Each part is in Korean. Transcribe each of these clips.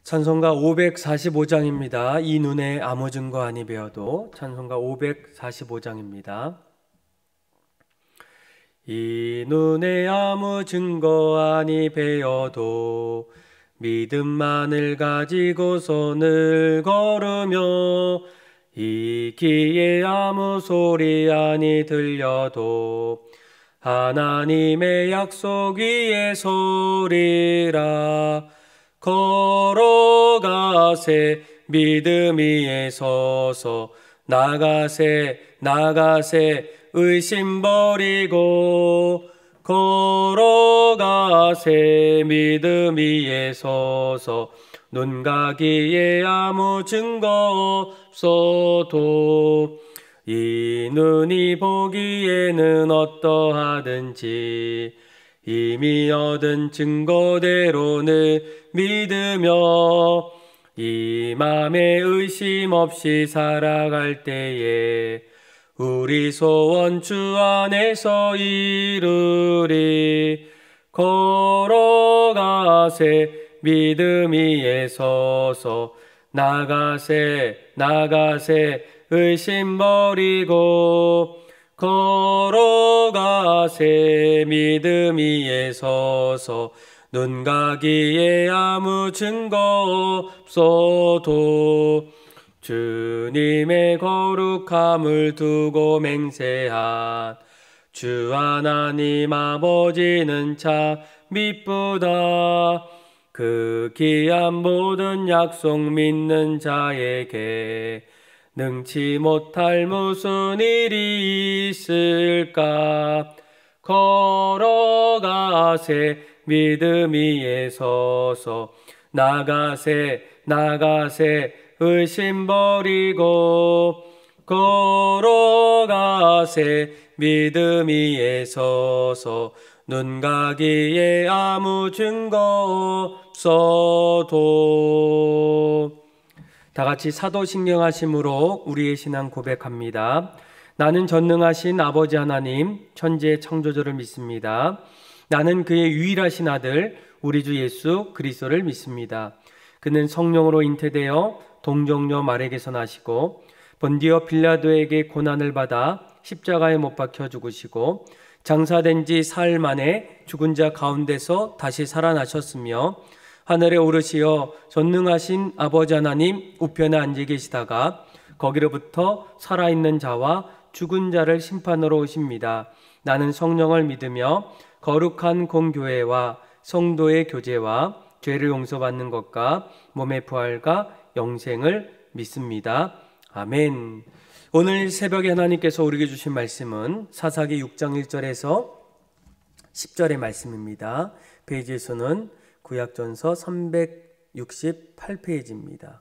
찬송가 545장입니다. 이 눈에 아무 증거 아니 배어도 찬송가 545장입니다. 이 눈에 아무 증거 아니 배어도 믿음만을 가지고 손을 걸으며 이 귀에 아무 소리 아니 들려도 하나님의 약속 위에 서리라. 걸어가세 믿음 위에 서서 나가세 의심 버리고 걸어가세 믿음 위에 서서 눈 가기에 아무 증거 없어도 이 눈이 보기에는 어떠하든지 이미 얻은 증거대로는 믿으며 이 맘에 의심 없이 살아갈 때에 우리 소원 주 안에서 이루리. 걸어가세 믿음 위에 서서 나가세 의심 버리고 걸어가세 믿음 위에 서서 눈 가기에 아무 증거 없어도 주님의 거룩함을 두고 맹세한 주 하나님 아버지는 참 미쁘다. 그 귀한 모든 약속 믿는 자에게 능치 못할 무슨 일이 있을까. 걸어가세 믿음 위에 서서 나가세 의심 버리고 걸어가세 믿음 위에 서서 눈 가기에 아무 증거 없어도. 다 같이 사도신경하심으로 우리의 신앙 고백합니다. 나는 전능하신 아버지 하나님 천지의 창조주를 믿습니다. 나는 그의 유일하신 아들 우리 주 예수 그리스도를 믿습니다. 그는 성령으로 잉태되어 동정녀 마리아에게서 나시고 본디오 빌라도에게 고난을 받아 십자가에 못 박혀 죽으시고 장사된 지 사흘 만에 죽은 자 가운데서 다시 살아나셨으며 하늘에 오르시어 전능하신 아버지 하나님 우편에 앉아 계시다가 거기로부터 살아있는 자와 죽은 자를 심판으로 오십니다. 나는 성령을 믿으며 거룩한 공교회와 성도의 교제와 죄를 용서받는 것과 몸의 부활과 영생을 믿습니다. 아멘. 오늘 새벽에 하나님께서 우리에게 주신 말씀은 사사기 6장 1절에서 10절의 말씀입니다. 페이지 수는 구약전서 368페이지입니다.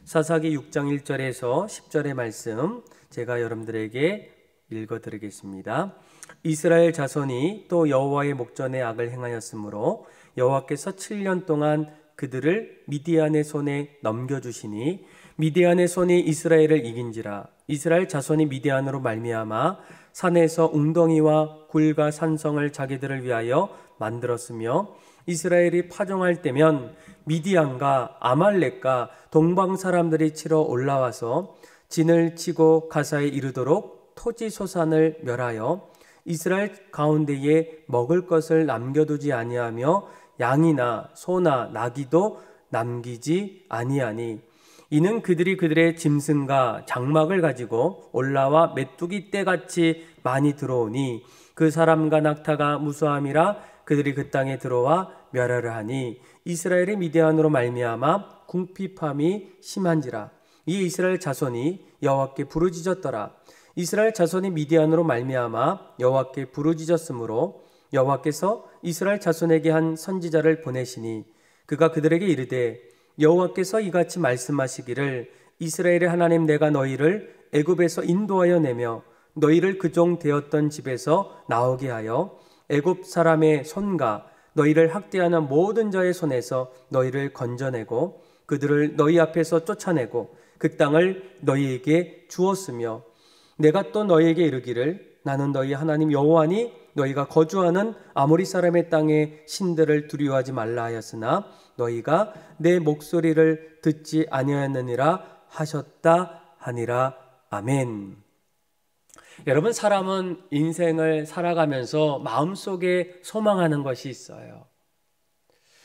사사기 6장 1절에서 10절의 말씀 제가 여러분들에게 읽어드리겠습니다. 이스라엘 자손이 또 여호와의 목전에 악을 행하였으므로 여호와께서 7년 동안 그들을 미디안의 손에 넘겨주시니 미디안의 손이 이스라엘을 이긴지라. 이스라엘 자손이 미디안으로 말미암아 산에서 웅덩이와 굴과 산성을 자기들을 위하여 만들었으며 이스라엘이 파종할 때면 미디안과 아말렉과 동방 사람들이 치러 올라와서 진을 치고 가사에 이르도록 토지 소산을 멸하여 이스라엘 가운데에 먹을 것을 남겨두지 아니하며 양이나 소나 나귀도 남기지 아니하니 이는 그들이 그들의 짐승과 장막을 가지고 올라와 메뚜기 떼같이 많이 들어오니 그 사람과 낙타가 무수함이라 그들이 그 땅에 들어와 멸하려 하니 이스라엘이 미디안으로 말미암아 궁핍함이 심한지라. 이 이스라엘 자손이 여호와께 부르짖었더라. 이스라엘 자손이 미디안으로 말미암아 여호와께 부르짖었으므로 여호와께서 이스라엘 자손에게 한 선지자를 보내시니 그가 그들에게 이르되 여호와께서 이같이 말씀하시기를 이스라엘의 하나님 내가 너희를 애굽에서 인도하여 내며 너희를 그 종 되었던 집에서 나오게 하여 애굽 사람의 손과 너희를 학대하는 모든 자의 손에서 너희를 건져내고 그들을 너희 앞에서 쫓아내고 그 땅을 너희에게 주었으며 내가 또 너희에게 이르기를 나는 너희 하나님 여호와니 너희가 거주하는 아모리 사람의 땅의 신들을 두려워하지 말라 하였으나 너희가 내 목소리를 듣지 아니하였느니라 하셨다 하니라. 아멘. 여러분, 사람은 인생을 살아가면서 마음속에 소망하는 것이 있어요.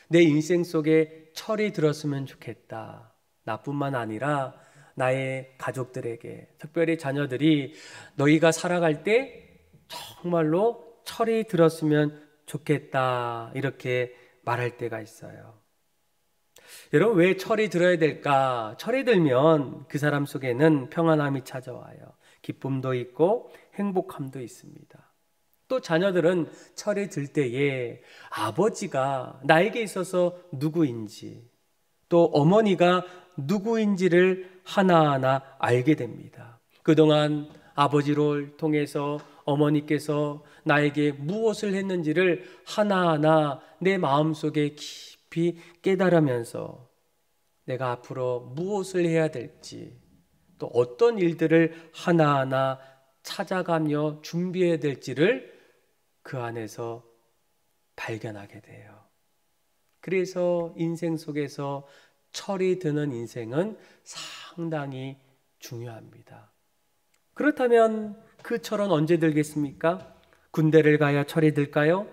내 인생 속에 철이 들었으면 좋겠다. 나뿐만 아니라 나의 가족들에게, 특별히 자녀들이 너희가 살아갈 때 정말로 철이 들었으면 좋겠다, 이렇게 말할 때가 있어요. 여러분, 왜 철이 들어야 될까? 철이 들면 그 사람 속에는 평안함이 찾아와요. 기쁨도 있고 행복함도 있습니다. 또 자녀들은 철이 들 때에 아버지가 나에게 있어서 누구인지, 또 어머니가 누구인지를 하나하나 알게 됩니다. 그동안 아버지를 통해서 어머니께서 나에게 무엇을 했는지를 하나하나 내 마음속에 깊이 깨달으면서 내가 앞으로 무엇을 해야 될지, 또 어떤 일들을 하나하나 찾아가며 준비해야 될지를 그 안에서 발견하게 돼요. 그래서 인생 속에서 철이 드는 인생은 상당히 중요합니다. 그렇다면 그 철은 언제 들겠습니까? 군대를 가야 철이 들까요?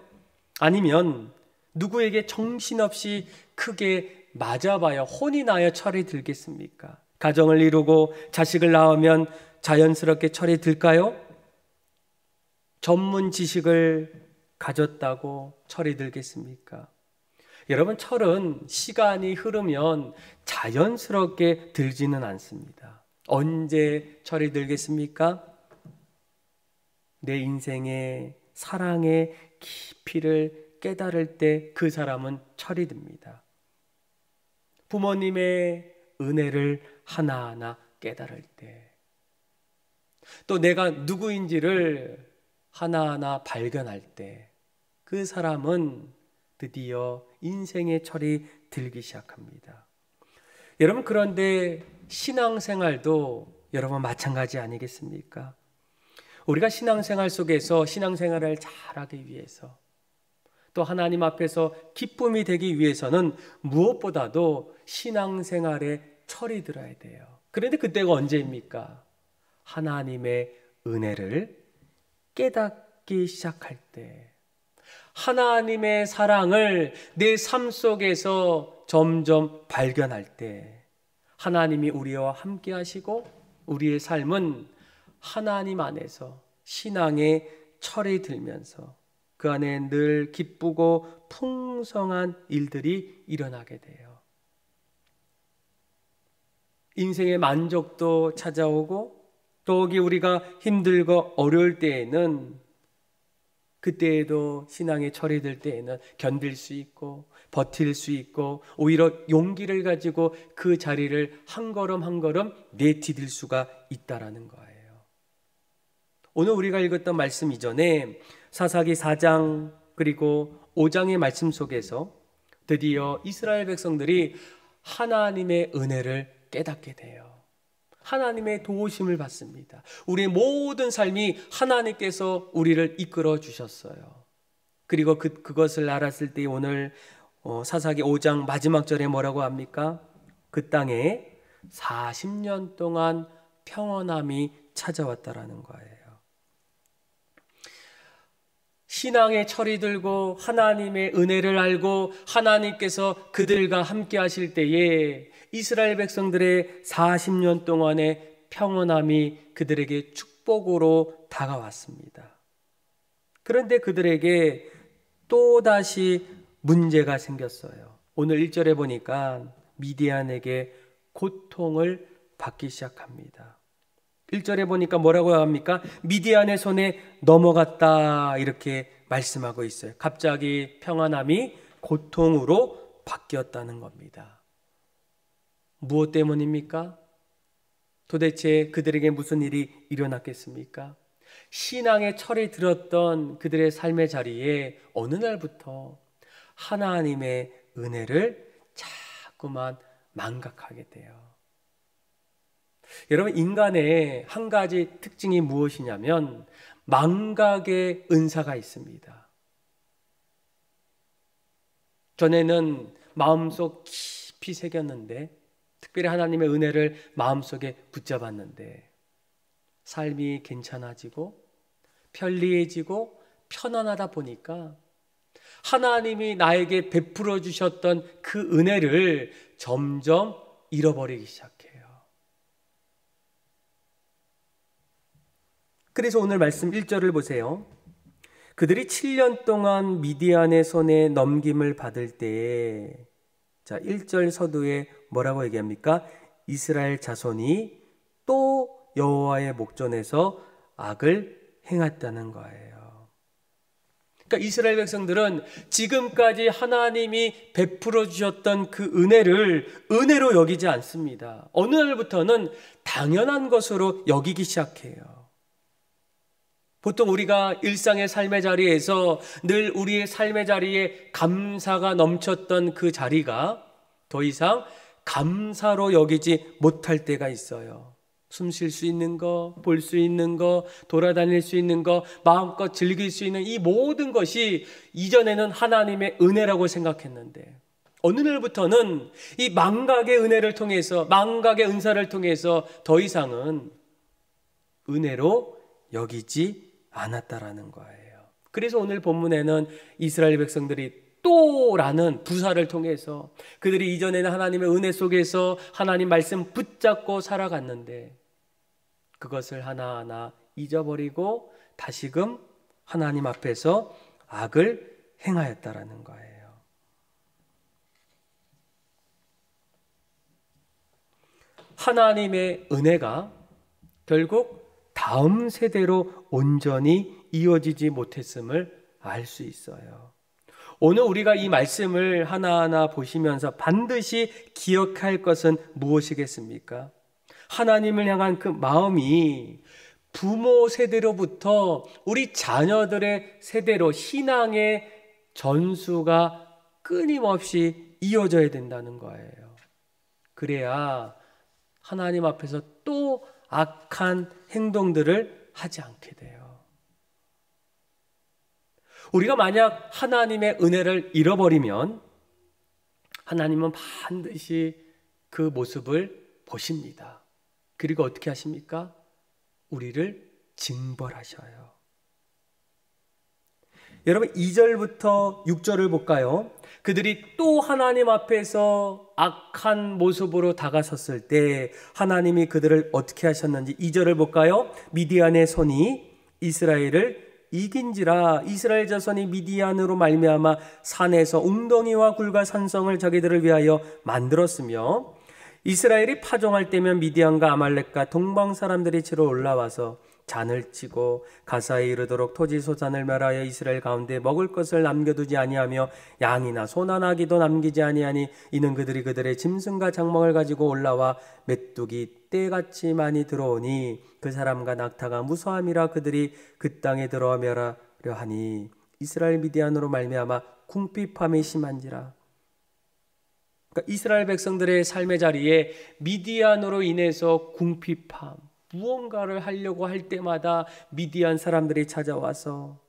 아니면 누구에게 정신없이 크게 맞아봐야 혼이 나야 철이 들겠습니까? 가정을 이루고 자식을 낳으면 자연스럽게 철이 들까요? 전문 지식을 가졌다고 철이 들겠습니까? 여러분, 철은 시간이 흐르면 자연스럽게 들지는 않습니다. 언제 철이 들겠습니까? 내 인생의 사랑의 깊이를 깨달을 때 그 사람은 철이 듭니다. 부모님의 은혜를 하나하나 깨달을 때, 또 내가 누구인지를 하나하나 발견할 때 그 사람은 드디어 인생의 철이 들기 시작합니다. 여러분, 그런데 신앙생활도 여러분 마찬가지 아니겠습니까? 우리가 신앙생활 속에서 신앙생활을 잘하기 위해서, 또 하나님 앞에서 기쁨이 되기 위해서는 무엇보다도 신앙생활에 철이 들어야 돼요. 그런데 그때가 언제입니까? 하나님의 은혜를 깨닫기 시작할 때, 하나님의 사랑을 내 삶 속에서 점점 발견할 때, 하나님이 우리와 함께 하시고 우리의 삶은 하나님 안에서 신앙의 철이 들면서 그 안에 늘 기쁘고 풍성한 일들이 일어나게 돼요. 인생의 만족도 찾아오고, 또 우리가 힘들고 어려울 때에는, 그때에도 신앙의 철이 들 때에는 견딜 수 있고 버틸 수 있고 오히려 용기를 가지고 그 자리를 한 걸음 한 걸음 내디딜 수가 있다라는 거예요. 오늘 우리가 읽었던 말씀 이전에 사사기 4장 그리고 5장의 말씀 속에서 드디어 이스라엘 백성들이 하나님의 은혜를 깨닫게 돼요. 하나님의 도우심을 받습니다. 우리의 모든 삶이 하나님께서 우리를 이끌어 주셨어요. 그리고 그것을 알았을 때 오늘 사사기 5장 마지막 절에 뭐라고 합니까? 그 땅에 40년 동안 평온함이 찾아왔다라는 거예요. 신앙의 철이 들고 하나님의 은혜를 알고 하나님께서 그들과 함께 하실 때에 이스라엘 백성들의 40년 동안의 평온함이 그들에게 축복으로 다가왔습니다. 그런데 그들에게 또다시 문제가 생겼어요. 오늘 1절에 보니까 미디안에게 고통을 받기 시작합니다. 1절에 보니까 뭐라고 합니까? 미디안의 손에 넘어갔다, 이렇게 말씀하고 있어요. 갑자기 평안함이 고통으로 바뀌었다는 겁니다. 무엇 때문입니까? 도대체 그들에게 무슨 일이 일어났겠습니까? 신앙의 철이 들었던 그들의 삶의 자리에 어느 날부터 하나님의 은혜를 자꾸만 망각하게 돼요. 여러분, 인간의 한 가지 특징이 무엇이냐면 망각의 은사가 있습니다. 전에는 마음속 깊이 새겼는데, 특별히 하나님의 은혜를 마음속에 붙잡았는데 삶이 괜찮아지고 편리해지고 편안하다 보니까 하나님이 나에게 베풀어 주셨던 그 은혜를 점점 잃어버리기 시작해요. 그래서 오늘 말씀 1절을 보세요. 그들이 7년 동안 미디안의 손에 넘김을 받을 때에, 자, 1절 서두에 뭐라고 얘기합니까? 이스라엘 자손이 또 여호와의 목전에서 악을 행했다는 거예요. 그러니까 이스라엘 백성들은 지금까지 하나님이 베풀어 주셨던 그 은혜를 은혜로 여기지 않습니다. 어느 날부터는 당연한 것으로 여기기 시작해요. 보통 우리가 일상의 삶의 자리에서 늘 우리의 삶의 자리에 감사가 넘쳤던 그 자리가 더 이상 감사로 여기지 못할 때가 있어요. 숨 쉴 수 있는 거, 볼 수 있는 거, 돌아다닐 수 있는 거, 마음껏 즐길 수 있는 이 모든 것이 이전에는 하나님의 은혜라고 생각했는데 어느 날부터는 이 망각의 은혜를 통해서, 망각의 은사를 통해서 더 이상은 은혜로 여기지 않았다라는 거예요. 그래서 오늘 본문에는 이스라엘 백성들이 또라는 부사를 통해서 그들이 이전에는 하나님의 은혜 속에서 하나님 말씀 붙잡고 살아갔는데 그것을 하나하나 잊어버리고 다시금 하나님 앞에서 악을 행하였다라는 거예요. 하나님의 은혜가 결국 다음 세대로 온전히 이어지지 못했음을 알 수 있어요. 오늘 우리가 이 말씀을 하나하나 보시면서 반드시 기억할 것은 무엇이겠습니까? 하나님을 향한 그 마음이 부모 세대로부터 우리 자녀들의 세대로 신앙의 전수가 끊임없이 이어져야 된다는 거예요. 그래야 하나님 앞에서 또 악한 행동들을 하지 않게 돼요. 우리가 만약 하나님의 은혜를 잃어버리면 하나님은 반드시 그 모습을 보십니다. 그리고 어떻게 하십니까? 우리를 징벌하셔요. 여러분 2절부터 6절을 볼까요? 그들이 또 하나님 앞에서 악한 모습으로 다가섰을 때 하나님이 그들을 어떻게 하셨는지 2절을 볼까요? 미디안의 손이 이스라엘을 이긴지라. 이스라엘 자손이 미디안으로 말미암아 산에서 웅덩이와 굴과 산성을 자기들을 위하여 만들었으며 이스라엘이 파종할 때면 미디안과 아말렉과 동방 사람들이 치러 올라와서 잔을 치고 가사에 이르도록 토지 소산을 멸하여 이스라엘 가운데 먹을 것을 남겨두지 아니하며 양이나 소나 나기도 남기지 아니하니 이는 그들이 그들의 짐승과 장막을 가지고 올라와 메뚜기 떼같이 많이 들어오니 그 사람과 낙타가 무서함이라 그들이 그 땅에 들어와 멸하려 하니 이스라엘 미디안으로 말미암아 궁핍함이 심한지라. 그러니까 이스라엘 백성들의 삶의 자리에 미디안으로 인해서 궁핍함, 무언가를 하려고 할 때마다 미디안 사람들이 찾아와서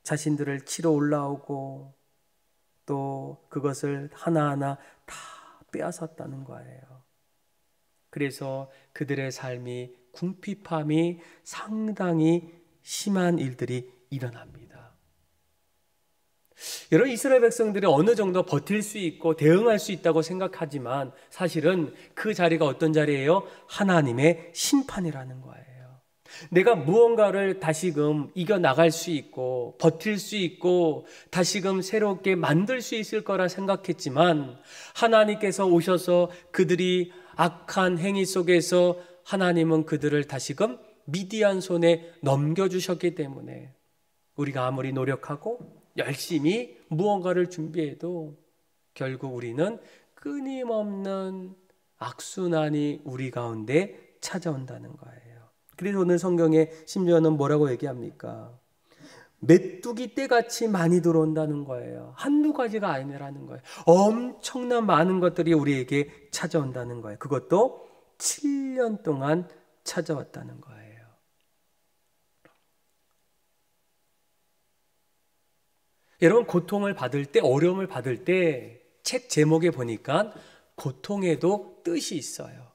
자신들을 치러 올라오고 또 그것을 하나하나 다 빼앗았다는 거예요. 그래서 그들의 삶이 궁핍함이 상당히 심한 일들이 일어납니다. 여러분 이스라엘 백성들이 어느 정도 버틸 수 있고 대응할 수 있다고 생각하지만 사실은 그 자리가 어떤 자리예요? 하나님의 심판이라는 거예요. 내가 무언가를 다시금 이겨나갈 수 있고 버틸 수 있고 다시금 새롭게 만들 수 있을 거라 생각했지만 하나님께서 오셔서 그들이 악한 행위 속에서 하나님은 그들을 다시금 미디안 손에 넘겨주셨기 때문에 우리가 아무리 노력하고 열심히 무언가를 준비해도 결국 우리는 끊임없는 악순환이 우리 가운데 찾아온다는 거예요. 그래서 오늘 성경에 심지어는 뭐라고 얘기합니까? 메뚜기 떼같이 많이 들어온다는 거예요. 한두 가지가 아니라는 거예요. 엄청난 많은 것들이 우리에게 찾아온다는 거예요. 그것도 7년 동안 찾아왔다는 거예요. 여러분, 고통을 받을 때, 어려움을 받을 때 책 제목에 보니까 고통에도 뜻이 있어요.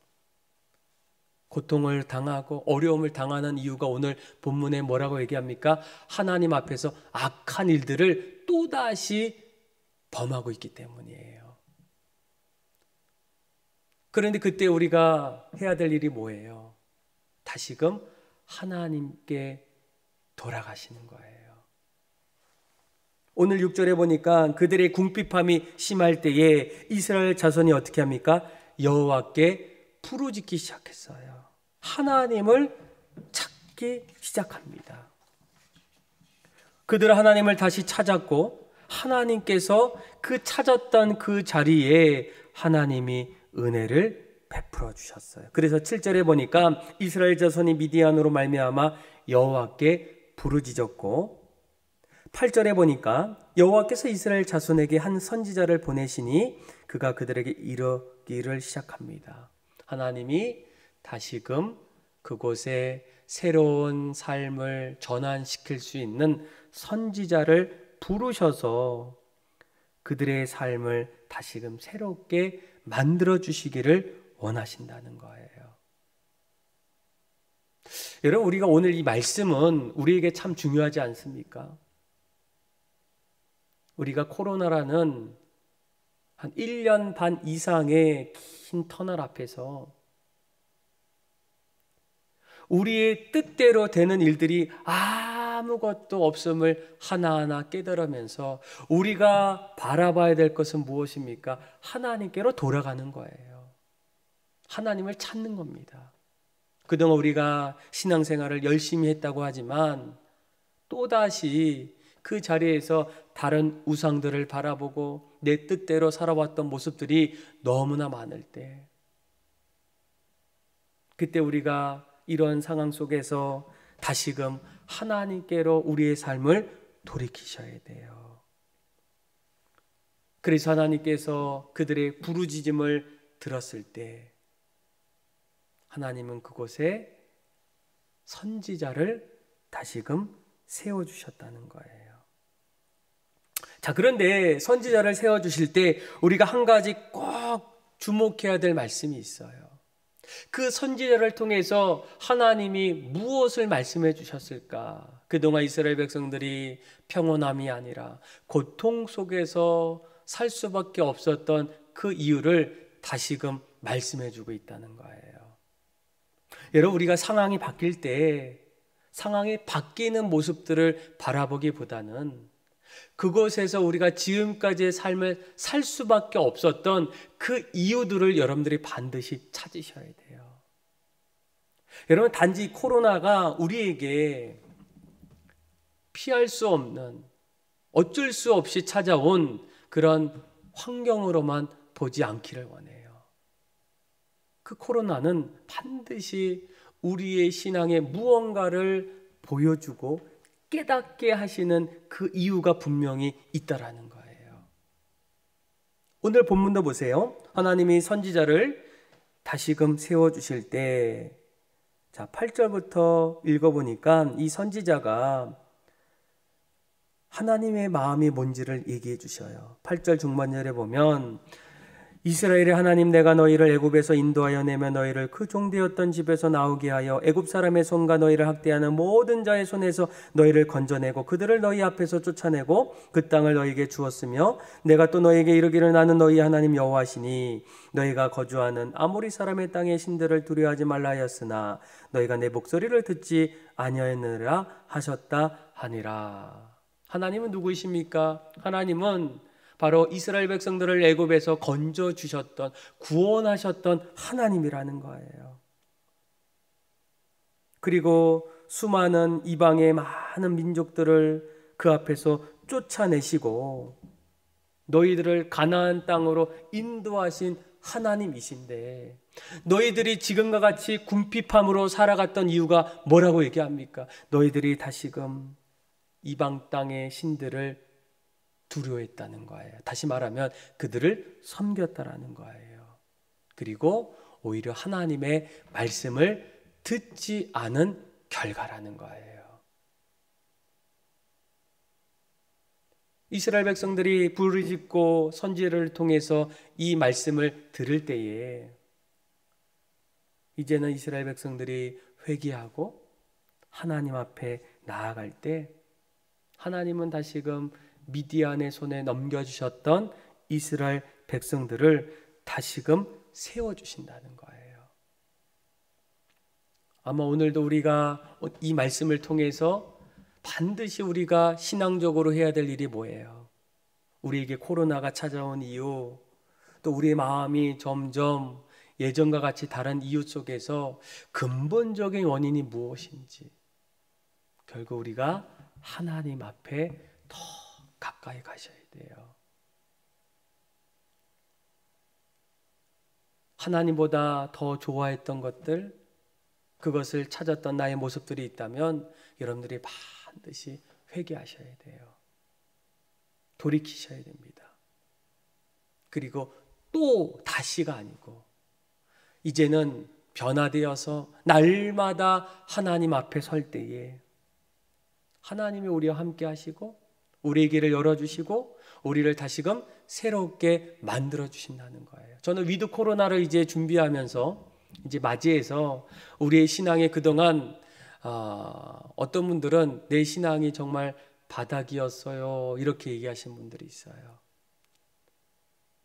고통을 당하고 어려움을 당하는 이유가 오늘 본문에 뭐라고 얘기합니까? 하나님 앞에서 악한 일들을 또다시 범하고 있기 때문이에요. 그런데 그때 우리가 해야 될 일이 뭐예요? 다시금 하나님께 돌아가시는 거예요. 오늘 6절에 보니까 그들의 궁핍함이 심할 때에 이스라엘 자손이 어떻게 합니까? 여호와께 부르짖기 시작했어요. 하나님을 찾기 시작합니다. 그들은 하나님을 다시 찾았고 하나님께서 그 찾았던 그 자리에 하나님이 은혜를 베풀어 주셨어요. 그래서 7절에 보니까 이스라엘 자손이 미디안으로 말미암아 여호와께 부르짖었고, 8절에 보니까 여호와께서 이스라엘 자손에게 한 선지자를 보내시니 그가 그들에게 이르기를 시작합니다. 하나님이 다시금 그곳에 새로운 삶을 전환시킬 수 있는 선지자를 부르셔서 그들의 삶을 다시금 새롭게 만들어 주시기를 원하신다는 거예요. 여러분, 우리가 오늘 이 말씀은 우리에게 참 중요하지 않습니까? 우리가 코로나라는 한 1년 반 이상의 긴 터널 앞에서 우리의 뜻대로 되는 일들이 아무것도 없음을 하나하나 깨달으면서 우리가 바라봐야 될 것은 무엇입니까? 하나님께로 돌아가는 거예요. 하나님을 찾는 겁니다. 그동안 우리가 신앙생활을 열심히 했다고 하지만 또다시 그 자리에서 다른 우상들을 바라보고 내 뜻대로 살아왔던 모습들이 너무나 많을 때, 그때 우리가 이런 상황 속에서 다시금 하나님께로 우리의 삶을 돌이키셔야 돼요. 그래서 하나님께서 그들의 부르짖음을 들었을 때 하나님은 그곳에 선지자를 다시금 세워주셨다는 거예요. 자, 그런데 선지자를 세워주실 때 우리가 한 가지 꼭 주목해야 될 말씀이 있어요. 그 선지자를 통해서 하나님이 무엇을 말씀해 주셨을까? 그동안 이스라엘 백성들이 평온함이 아니라 고통 속에서 살 수밖에 없었던 그 이유를 다시금 말씀해 주고 있다는 거예요. 여러분, 우리가 상황이 바뀔 때 상황이 바뀌는 모습들을 바라보기보다는 그곳에서 우리가 지금까지의 삶을 살 수밖에 없었던 그 이유들을 여러분들이 반드시 찾으셔야 돼요. 여러분, 단지 코로나가 우리에게 피할 수 없는, 어쩔 수 없이 찾아온 그런 환경으로만 보지 않기를 원해요. 그 코로나는 반드시 우리의 신앙에 무언가를 보여주고 깨닫게 하시는 그 이유가 분명히 있다라는 거예요. 오늘 본문도 보세요. 하나님이 선지자를 다시금 세워주실 때, 자, 8절부터 읽어보니까 이 선지자가 하나님의 마음이 뭔지를 얘기해 주셔요. 8절 중반절에 보면 이스라엘의 하나님, 내가 너희를 애굽에서 인도하여 내며 너희를 그 종되었던 집에서 나오게 하여 애굽 사람의 손과 너희를 학대하는 모든 자의 손에서 너희를 건져내고 그들을 너희 앞에서 쫓아내고 그 땅을 너희에게 주었으며 내가 또 너희에게 이르기를 나는 너희 하나님 여호와시니 너희가 거주하는 아모리 사람의 땅의 신들을 두려워하지 말라 하였으나 너희가 내 목소리를 듣지 아니하였느라 하셨다 하니라. 하나님은 누구이십니까? 하나님은 바로 이스라엘 백성들을 애굽에서 건져주셨던, 구원하셨던 하나님이라는 거예요. 그리고 수많은 이방의 많은 민족들을 그 앞에서 쫓아내시고 너희들을 가나안 땅으로 인도하신 하나님이신데, 너희들이 지금과 같이 궁핍함으로 살아갔던 이유가 뭐라고 얘기합니까? 너희들이 다시금 이방 땅의 신들을 두려워했다는 거예요. 다시 말하면 그들을 섬겼다라는 거예요. 그리고 오히려 하나님의 말씀을 듣지 않은 결과라는 거예요. 이스라엘 백성들이 부르짖고 선지자를 통해서 이 말씀을 들을 때에 이제는 이스라엘 백성들이 회개하고 하나님 앞에 나아갈 때 하나님은 다시금 미디안의 손에 넘겨주셨던 이스라엘 백성들을 다시금 세워주신다는 거예요. 아마 오늘도 우리가 이 말씀을 통해서 반드시 우리가 신앙적으로 해야 될 일이 뭐예요? 우리에게 코로나가 찾아온 이유, 또 우리의 마음이 점점 예전과 같이 다른 이유 속에서 근본적인 원인이 무엇인지, 결국 우리가 하나님 앞에 더 가까이 가셔야 돼요. 하나님보다 더 좋아했던 것들, 그것을 찾았던 나의 모습들이 있다면 여러분들이 반드시 회개하셔야 돼요. 돌이키셔야 됩니다. 그리고 또 다시가 아니고 이제는 변화되어서 날마다 하나님 앞에 설 때에 하나님이 우리와 함께 하시고 우리의 길을 열어주시고 우리를 다시금 새롭게 만들어 주신다는 거예요. 저는 위드 코로나를 이제 준비하면서 이제 맞이해서 우리의 신앙에 그동안 어떤 분들은 내 신앙이 정말 바닥이었어요 이렇게 얘기하신 분들이 있어요.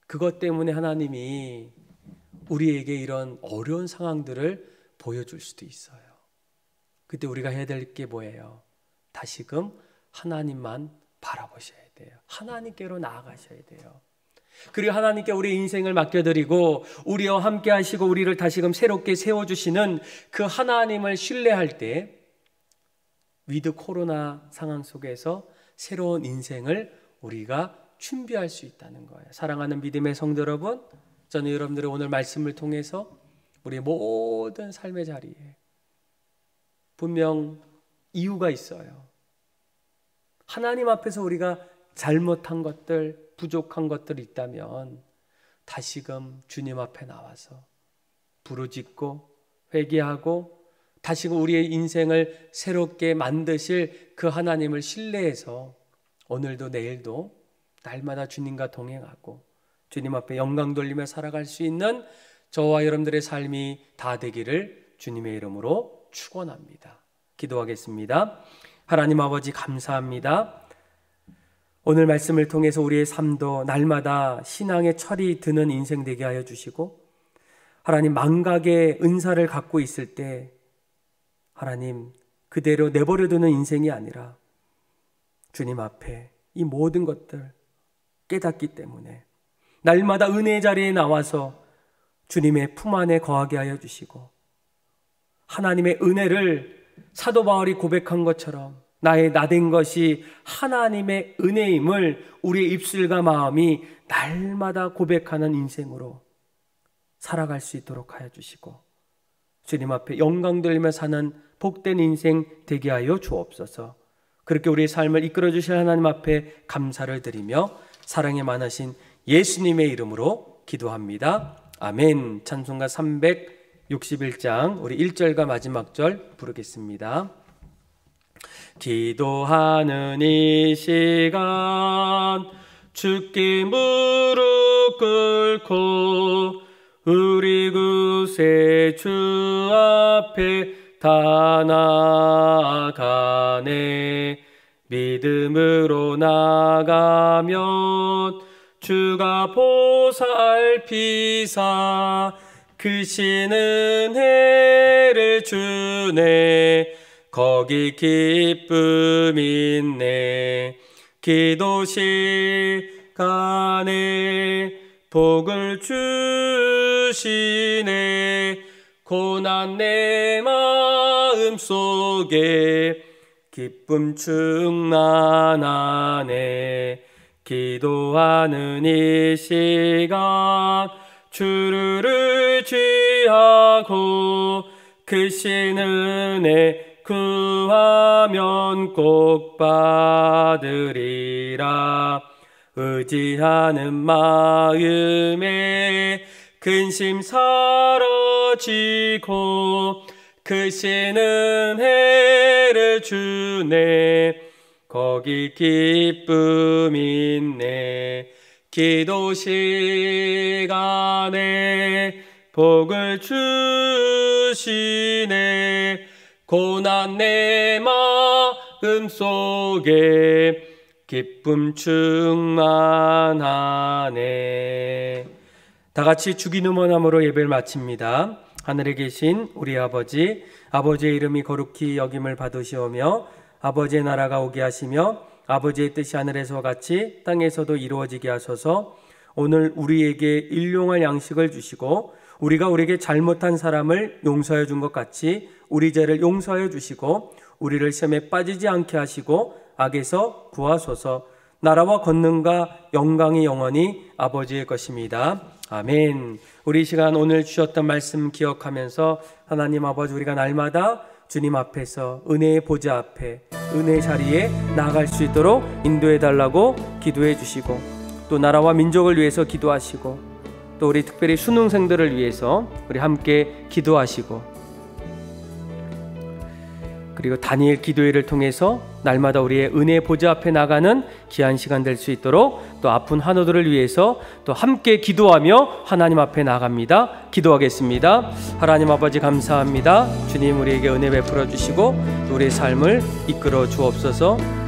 그것 때문에 하나님이 우리에게 이런 어려운 상황들을 보여줄 수도 있어요. 그때 우리가 해야 될 게 뭐예요? 다시금 하나님만 바라보셔야 돼요. 하나님께로 나아가셔야 돼요. 그리고 하나님께 우리 인생을 맡겨드리고 우리와 함께 하시고 우리를 다시금 새롭게 세워주시는 그 하나님을 신뢰할 때 위드 코로나 상황 속에서 새로운 인생을 우리가 준비할 수 있다는 거예요. 사랑하는 믿음의 성도 여러분, 저는 여러분들의 오늘 말씀을 통해서 우리의 모든 삶의 자리에 분명 이유가 있어요. 하나님 앞에서 우리가 잘못한 것들, 부족한 것들이 있다면 다시금 주님 앞에 나와서 부르짖고 회개하고 다시금 우리의 인생을 새롭게 만드실 그 하나님을 신뢰해서 오늘도 내일도 날마다 주님과 동행하고 주님 앞에 영광 돌리며 살아갈 수 있는 저와 여러분들의 삶이 다 되기를 주님의 이름으로 축원합니다. 기도하겠습니다. 하나님 아버지 감사합니다. 오늘 말씀을 통해서 우리의 삶도 날마다 신앙의 철이 드는 인생 되게 하여 주시고 하나님 망각의 은사를 갖고 있을 때 하나님 그대로 내버려두는 인생이 아니라 주님 앞에 이 모든 것들 깨닫기 때문에 날마다 은혜의 자리에 나와서 주님의 품 안에 거하게 하여 주시고 하나님의 은혜를 사도 바울이 고백한 것처럼 나의 나된 것이 하나님의 은혜임을 우리의 입술과 마음이 날마다 고백하는 인생으로 살아갈 수 있도록 하여 주시고 주님 앞에 영광 돌리며 사는 복된 인생 되게 하여 주옵소서. 그렇게 우리의 삶을 이끌어 주실 하나님 앞에 감사를 드리며 사랑이 많으신 예수님의 이름으로 기도합니다. 아멘. 찬송가 361장 우리 1절과 마지막 절 부르겠습니다. 기도하는 이 시간 주께 무릎 꿇고 우리 구세 주 앞에 다 나아가네. 믿음으로 나가면 주가 보살피사 크신 은혜를 주네. 거기 기쁨 있네. 기도 시간에 복을 주시네. 고난 내 마음 속에 기쁨 충만하네. 기도하는 이 시간 주를 의지하고 크신 은혜 구하면 꼭 받으리라. 의지하는 마음에 근심 사라지고 크신 은혜를 주네. 거기 기쁨 있네. 기도 시간에 복을 주시네. 고난 내 마음 속에 기쁨 충만하네. 다 같이 주기 누문함으로 예배를 마칩니다. 하늘에 계신 우리 아버지, 아버지의 이름이 거룩히 여김을 받으시오며 아버지의 나라가 오게 하시며 아버지의 뜻이 하늘에서와 같이 땅에서도 이루어지게 하소서. 오늘 우리에게 일용할 양식을 주시고 우리가 우리에게 잘못한 사람을 용서해 준 것 같이 우리 죄를 용서해 주시고 우리를 시험에 빠지지 않게 하시고 악에서 구하소서. 나라와 권능과 영광이 영원히 아버지의 것입니다. 아멘. 우리 이 시간 오늘 주셨던 말씀 기억하면서 하나님 아버지, 우리가 날마다 주님 앞에서 은혜의 보좌 앞에 은혜의 자리에 나아갈 수 있도록 인도해 달라고 기도해 주시고, 또 나라와 민족을 위해서 기도하시고, 또 우리 특별히 수능생들을 위해서 우리 함께 기도하시고, 그리고 다니엘 기도회를 통해서 날마다 우리의 은혜의 보좌 앞에 나가는 귀한 시간 될 수 있도록, 또 아픈 환우들을 위해서 또 함께 기도하며 하나님 앞에 나갑니다. 기도하겠습니다. 하나님 아버지, 감사합니다. 주님, 우리에게 은혜 베풀어 주시고 또 우리의 삶을 이끌어 주옵소서.